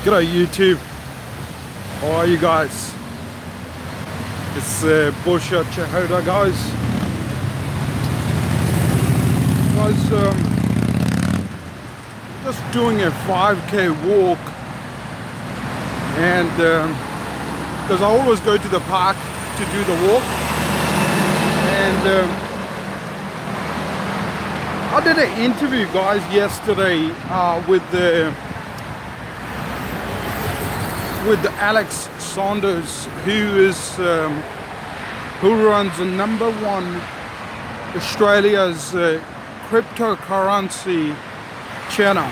G'day YouTube, how are you guys? It's Bullshit Chahoda guys. Just doing a 5k walk, and because I always go to the park to do the walk, and I did an interview guys yesterday with Alex Saunders, who runs the #1 Australia's cryptocurrency channel.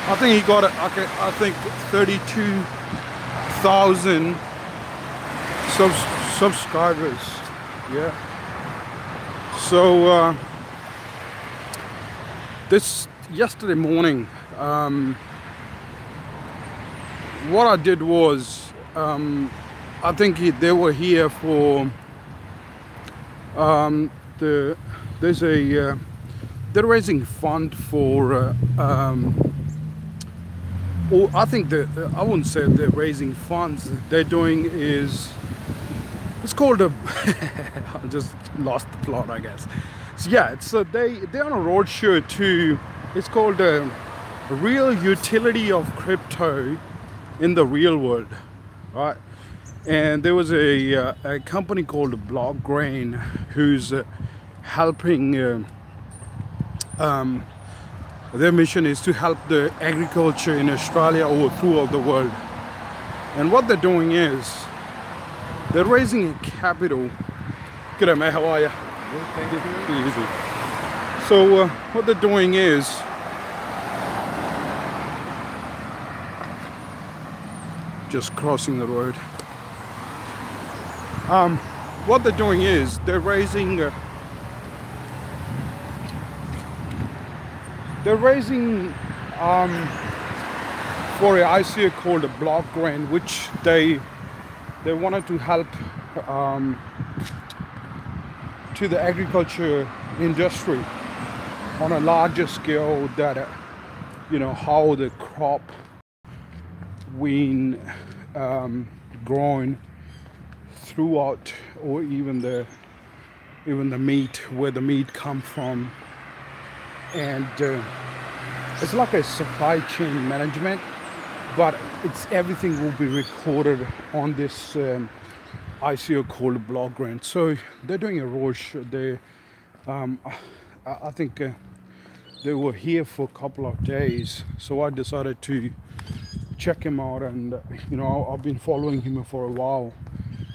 I think he got I think 32,000 subscribers. Yeah. So this yesterday morning, what I did was, I think they were here for they're raising fund for or I think that I wouldn't say they're raising funds. They're doing is, it's called a I just lost the plot, I guess. So yeah, they're on a roadshow to, it's called a real utility of crypto in the real world, right? And there was a company called Blockgrain who's helping. Their mission is to help the agriculture in Australia or throughout the world. And what they're doing is they're raising a capital. G'day mate, how are you? Good, thank you. Easy. So what they're doing is, just crossing the road. What they're doing is they're raising for an ICO called a Blockgrain, which they wanted to help to the agriculture industry on a larger scale, that you know how the crop being grown throughout, or even the meat, where the meat come from, and it's like a supply chain management, but it's everything will be recorded on this ICO called Blockgrain. So they're doing a roadshow. I think they were here for a couple of days, so I decided to check him out, and you know, I've been following him for a while.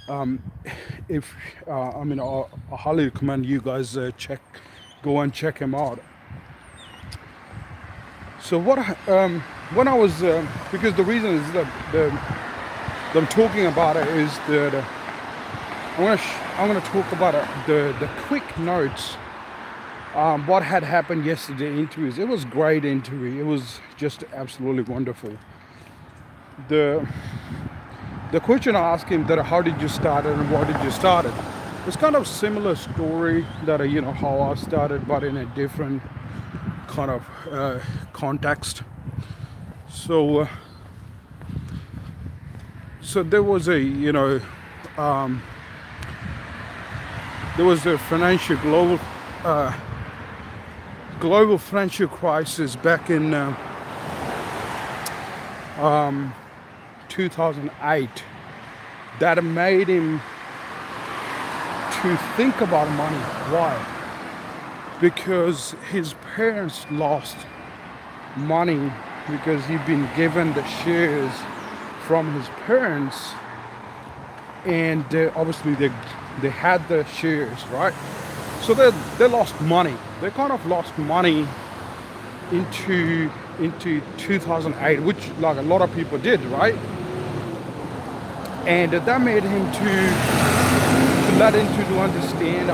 I highly recommend you guys go and check him out. So what when I was because the reason is that I'm talking about it is that I'm gonna talk about the quick notes. What had happened yesterday interviews. It was a great interview. It was just absolutely wonderful. The question I asked him, that how did you start it and why did you start it? It's kind of similar story that you know how I started, but in a different kind of context. So there was a financial global financial crisis back in 2008 that made him to think about money. Why? Because his parents lost money because he'd been given the shares from his parents, and obviously they had the shares, right? So they lost money. They kind of lost money into 2008, which like a lot of people did, right? And that made him to understand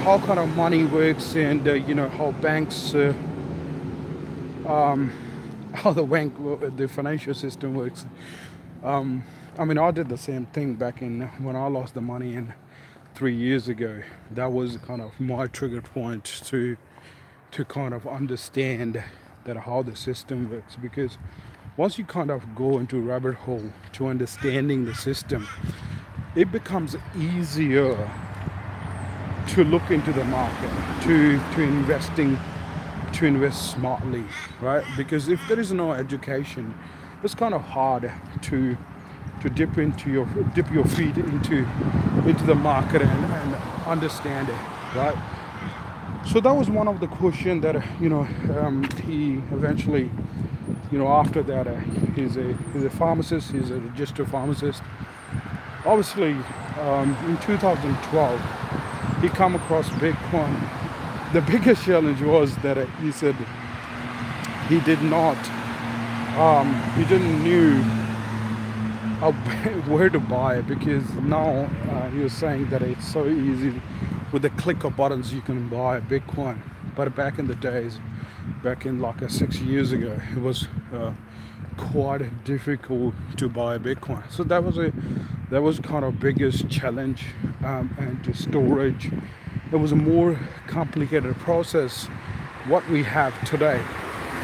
how kind of money works, and you know how banks how the financial system works. I mean, I did the same thing back in when I lost the money in 3 years ago. That was kind of my trigger point to kind of understand that how the system works, because once you kind of go into rabbit hole to understanding the system, it becomes easier to look into the market, to invest smartly, right? Because if there is no education, it's kind of hard to dip your feet into the market and understand it, right? So that was one of the questions that he eventually, after that, he's a pharmacist, he's a registered pharmacist. Obviously, in 2012, he come across Bitcoin. The biggest challenge was that he said he didn't knew where to buy it, because now he was saying that it's so easy with a click of buttons you can buy Bitcoin. But back in the days, back in like 6 years ago, it was quite difficult to buy Bitcoin. So that was kind of biggest challenge, and to storage. It was a more complicated process what we have today.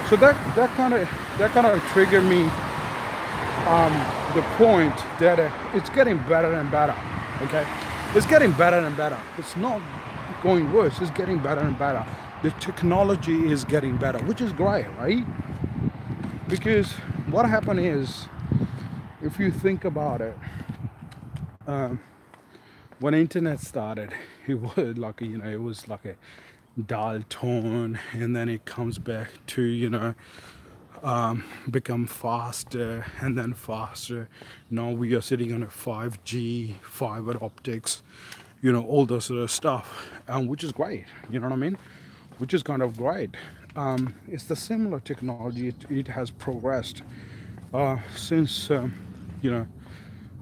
So that kind of triggered me the point that it's getting better and better. Okay, it's getting better and better. It's not going worse. It's getting better and better. The technology is getting better, which is great, right? Because what happened is, if you think about it, when internet started, it was like it was like a dial tone, and then it comes back to become faster and then faster. Now we are sitting on a 5G, fiber optics, all those sort of stuff, which is great. You know what I mean? Which is kind of great. It's the similar technology. It has progressed since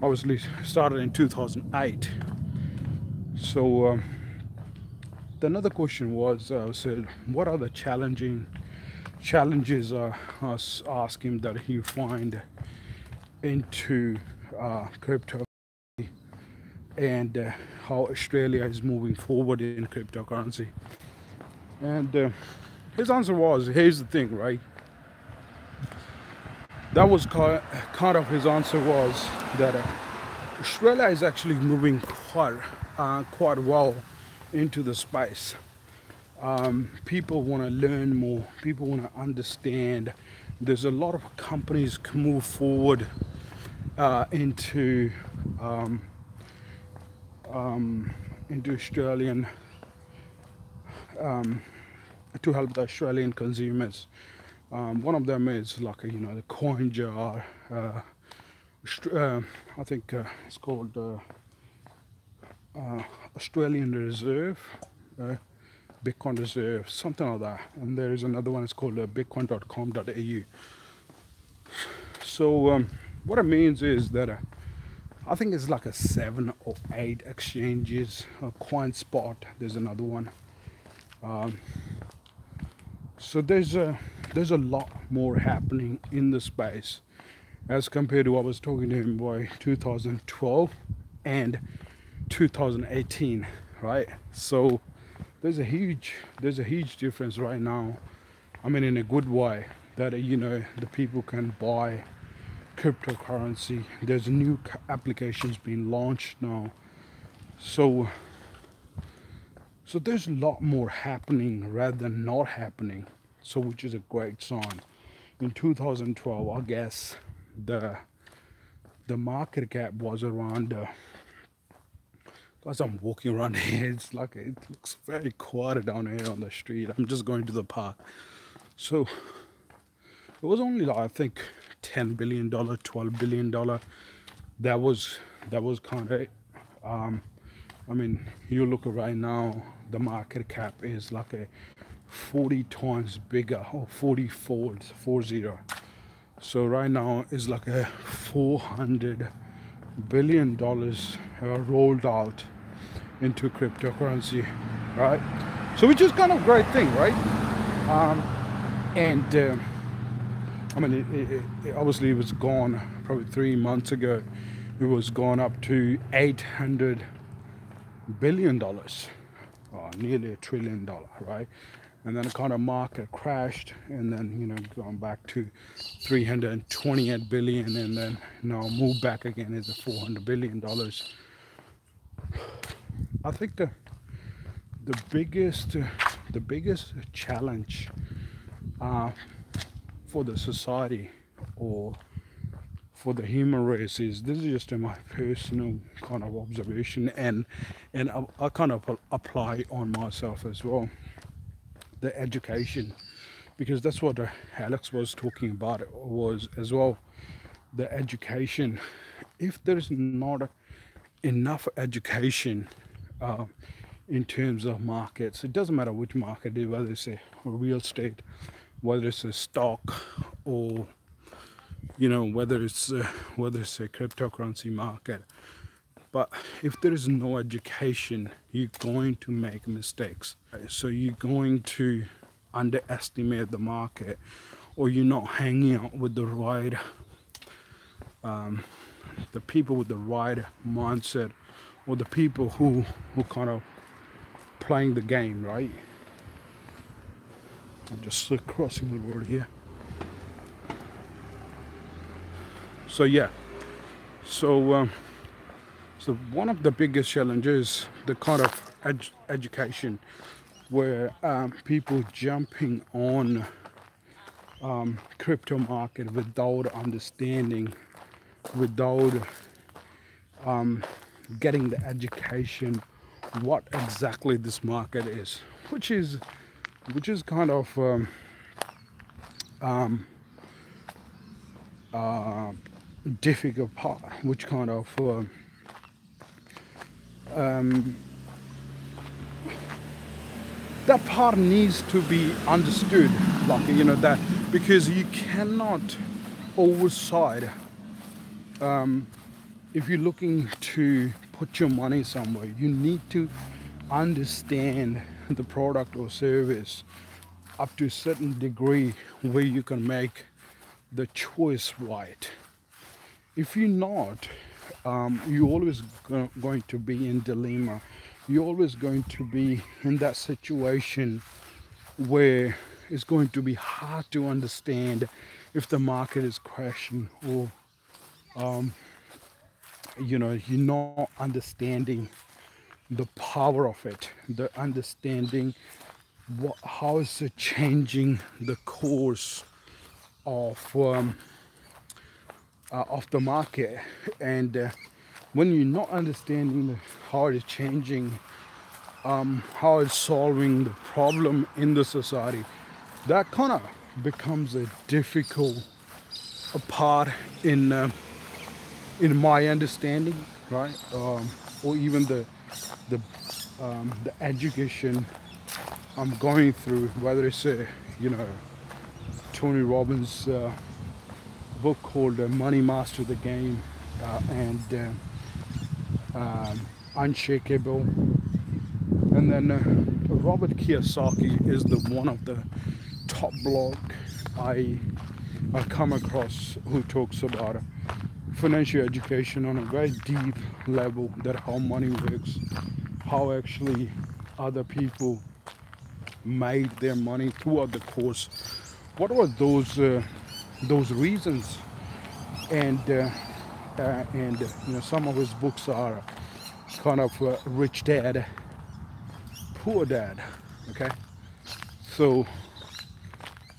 obviously started in 2008. So another question was said, what are the challenges us ask him that he find into crypto, and how Australia is moving forward in cryptocurrency. And his answer was, here's the thing, right? That was kind of his answer was that Australia is actually moving quite well into the space. People want to learn more. People want to understand. There's a lot of companies can move forward into Australian to help the Australian consumers. One of them is like the coin jar. I think it's called Australian Reserve, Bitcoin Reserve, something like that. And there is another one. It's called bitcoin.com.au. So what it means is that I think it's like 7 or 8 exchanges. CoinSpot, there's another one. So there's a lot more happening in the space as compared to what I was talking to him by 2012 and 2018, right? So there's a huge difference right now. I mean, in a good way, that the people can buy cryptocurrency. There's new applications being launched now. So there's a lot more happening rather than not happening. So which is a great sign. In 2012, I guess the market cap was around. As I'm walking around here, it's like it looks very quiet down here on the street. I'm just going to the park. So it was only like, I think, $10 billion, $12 billion. That was kind of. I mean, you look at right now, the market cap is like a 40 times bigger, or 40-fold, 40. So right now it's like a $400 billion rolled out into cryptocurrency, right? So which is kind of a great thing, right? I mean, it obviously it was gone probably 3 months ago. It was gone up to $800 billion, nearly $1 trillion, right? and then the kind of market crashed, and then gone back to 328 billion, and then now moved back again as a $400 billion. I think the biggest challenge for the society or for the human race is, this is just my personal kind of observation, and I kind of apply on myself as well, the education, because that's what Alex was talking about was as well, the education. If there's not enough education in terms of markets, it doesn't matter which market it is, whether it's a real estate, whether it's a stock, or whether it's a cryptocurrency market. But if there is no education, you're going to make mistakes. So you're going to underestimate the market, or you're not hanging out with the right the people with the right mindset, or the people who kind of playing the game, right? I'm just crossing the road here. So yeah, so one of the biggest challenges, the kind of education, where people jumping on crypto market without understanding, without getting the education what exactly this market is, which is kind of difficult part, which kind of that part needs to be understood, like that, because you cannot oversight if you're looking to put your money somewhere. You need to understand the product or service up to a certain degree where you can make the choice right. If you're not, you're always going to be in dilemma. You're always going to be in that situation where it's going to be hard to understand if the market is crashing, or you're not understanding the power of it, the understanding how is it changing the course of the market. And when you're not understanding how it is changing, how it's solving the problem in the society, that kind of becomes a difficult part in my understanding, right? Or even the education I'm going through, whether it's Tony Robbins' book called Money Master the Game, and Unshakable, and then Robert Kiyosaki is one of the top blog I come across, who talks about financial education on a very deep level, that how money works, how actually other people made their money throughout the course. What were those reasons? And some of his books are kind of Rich Dad, Poor Dad. Okay, so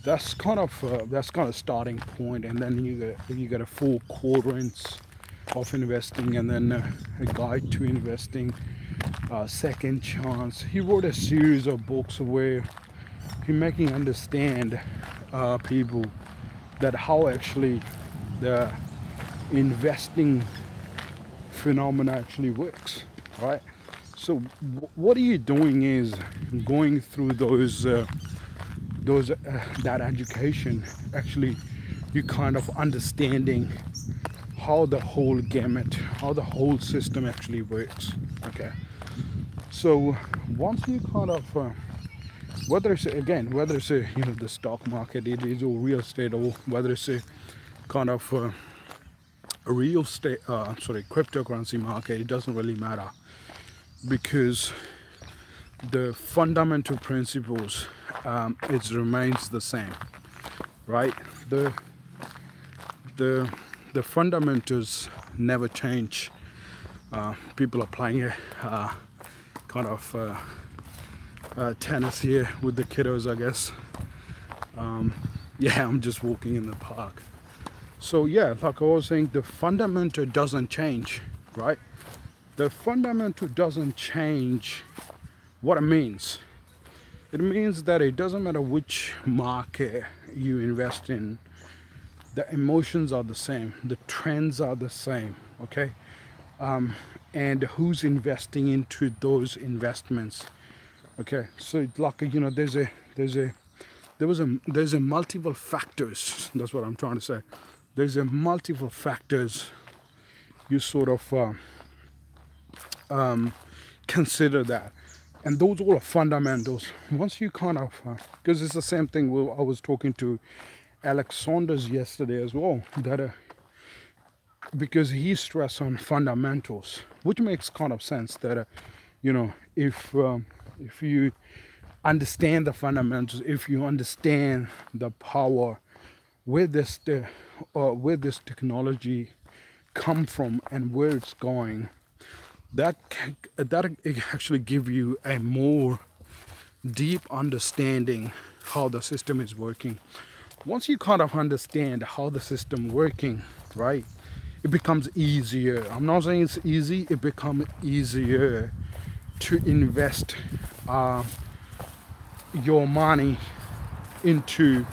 that's kind of starting point, and then you get a 4 quadrants of investing, and then a guide to investing, second chance. He wrote a series of books where he making understand people that how actually the investing phenomena actually works, right? So what are you doing is going through that education. Actually, you kind of understanding how the whole gamut, how the whole system actually works. Okay, so once you kind of whether it's the stock market, it is, or real estate, or whether it's a kind of a real estate cryptocurrency market, it doesn't really matter, because the fundamental principles it remains the same, right? The fundamentals never change. People are playing kind of tennis here with the kiddos, I guess. Yeah, I'm just walking in the park. So yeah, like I was saying, the fundamental doesn't change, right? The fundamental doesn't change. What it means, it means that it doesn't matter which market you invest in, the emotions are the same, the trends are the same, okay? And who's investing into those investments, okay? So like, you know, there's a multiple factors. That's what I'm trying to say. There's a multiple factors you sort of consider that, and those all are fundamentals. Once you kind of because it's the same thing. I was talking to Saunders yesterday as well, that because he stressed on fundamentals, which makes kind of sense, that you know, if you understand the fundamentals, if you understand the power where this technology come from and where it's going, that actually give you a more deep understanding how the system is working. Once you kind of understand how the system working, right, it becomes easier. I'm not saying it's easy, it becomes easier to invest your money into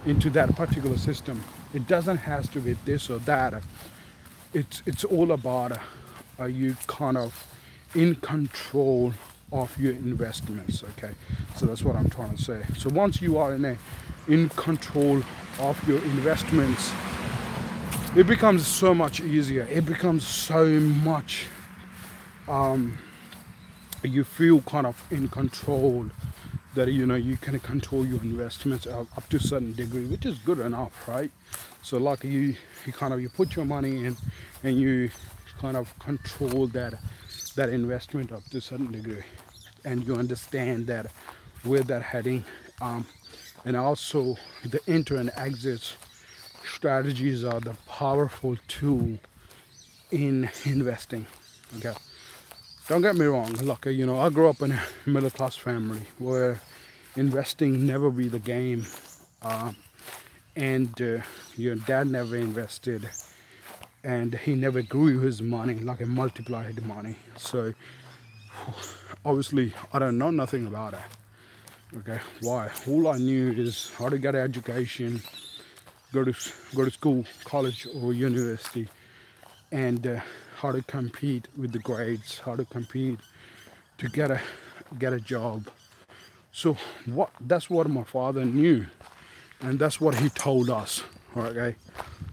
that particular system. It doesn't have to be this or that. It's all about are you kind of in control of your investments, okay? So that's what I'm trying to say. So once you are in control of your investments, it becomes so much easier. It becomes so much you feel kind of in control, that you know you can control your investments up to a certain degree, which is good enough, right? So like you put your money in and you kind of control that investment up to a certain degree, and you understand that where that heading, and also the enter and exit strategies are the powerful tool in investing, okay? Don't get me wrong, look, you know, I grew up in a middle class family where investing never be the game, and your dad never invested, and he never grew his money, like he multiplied money. So obviously I don't know nothing about it, okay? Why? All I knew is how to get an education, go to school, college or university, and how to compete with the grades, how to compete to get a job. So that's what my father knew, and that's what he told us, okay?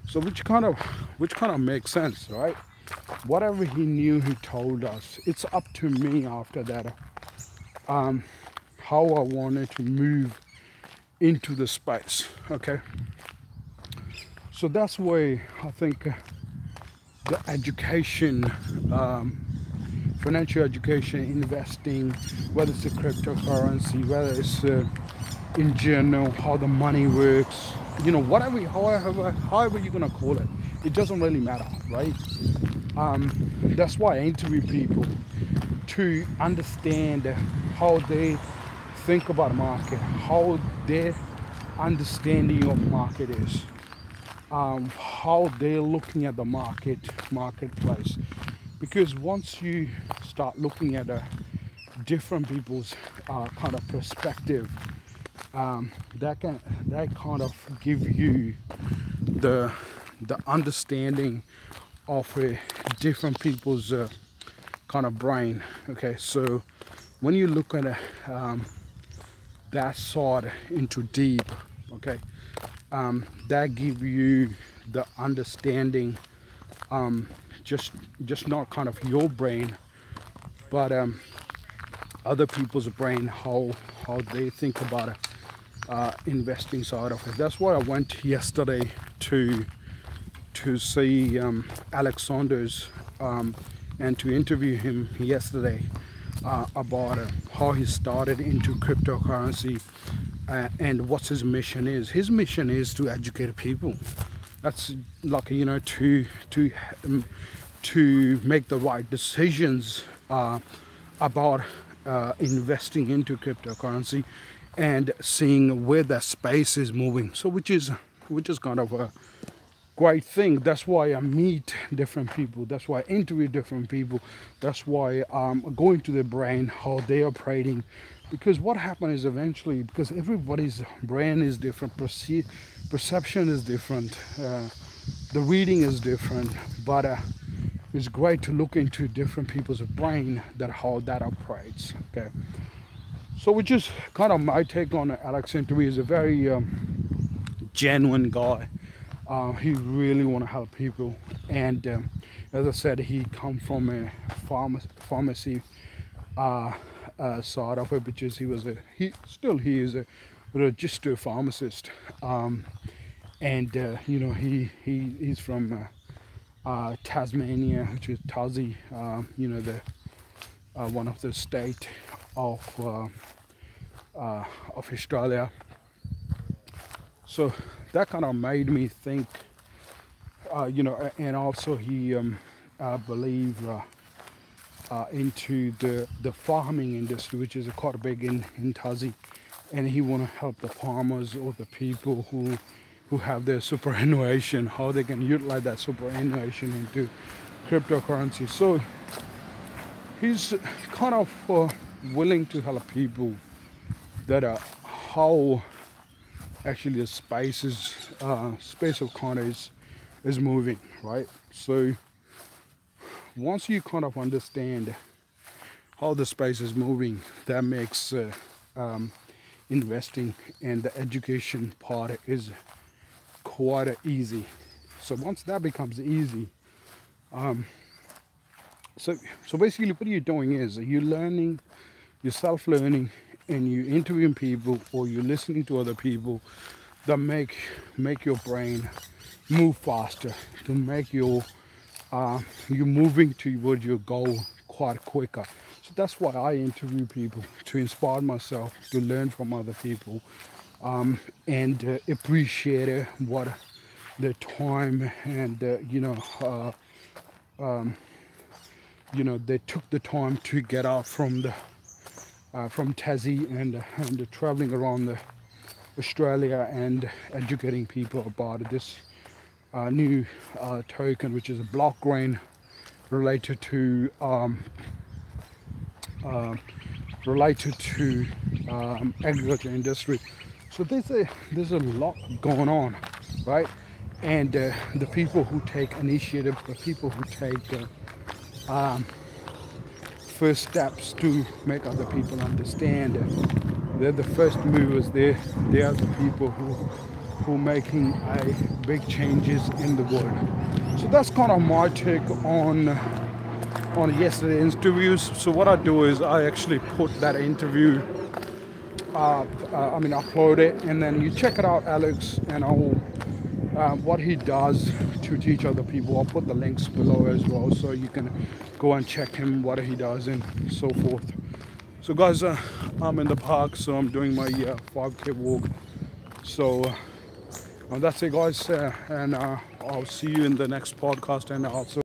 So which kind of makes sense, right? Whatever he knew, he told us. It's up to me after that how I wanted to move into the space, okay? So that's why I think the education, financial education, investing, whether it's a cryptocurrency, whether it's in general, how the money works, you know, however you're gonna call it, it doesn't really matter, right? That's why I interview people to understand how they think about market, how their understanding of market is, how they're looking at the marketplace. Because once you start looking at different people's kind of perspective, that kind of give you the understanding of different people's kind of brain, okay? So when you look at that side into deep, okay, that give you the understanding, just not kind of your brain, but other people's brain, how they think about investing side of it. That's why I went yesterday to see Saunders, and to interview him yesterday. about how he started into cryptocurrency and what his mission is. His mission is to educate people. That's like, you know, to make the right decisions about investing into cryptocurrency and seeing where that space is moving. So which is kind of a great thing. That's why I meet different people. That's why I interview different people. That's why I'm going to their brain, how they are operating. Because what happens is eventually, because everybody's brain is different, perception is different, the reading is different, but it's great to look into different people's brain, that how that operates. Okay, so which is kind of my take on Alex interview. Is a very genuine guy. He really want to help people, and as I said, he come from a pharmacy side of it, which is he is a registered pharmacist, and you know, he's from Tasmania, which is Tassie, you know, the one of the state of Australia. So that kind of made me think, you know, and also he believe into the farming industry, which is quite big in Tassie, and he want to help the farmers or the people who have their superannuation, how they can utilize that superannuation into cryptocurrency. So he's kind of willing to help people that are how actually the space of kind is moving, right? So once you kind of understand how the space is moving, that makes investing and the education part is quite easy. So once that becomes easy, so basically what you're doing is you're learning, you're self-learning, and you're interviewing people or you're listening to other people that make your brain move faster, to make your you're moving toward your goal quite quicker. So that's why I interview people, to inspire myself, to learn from other people, and appreciate what the time and you know, they took the time to get out from Tassie and traveling around Australia and educating people about this new token, which is a blockchain related to agriculture industry. So there's a lot going on, right? And the people who take initiative, the people who take first steps to make other people understand, they're the first movers. They are the people who making big changes in the world. So that's kind of my take on yesterday's interviews. So what I do is I actually put that interview upload it, and then you check it out, Alex, and I'll what he does to teach other people. I'll put the links below as well, so you can go and check him, what he does and so forth. So guys, I'm in the park, so I'm doing my 5k walk. So that's it, guys, and I'll see you in the next podcast, and also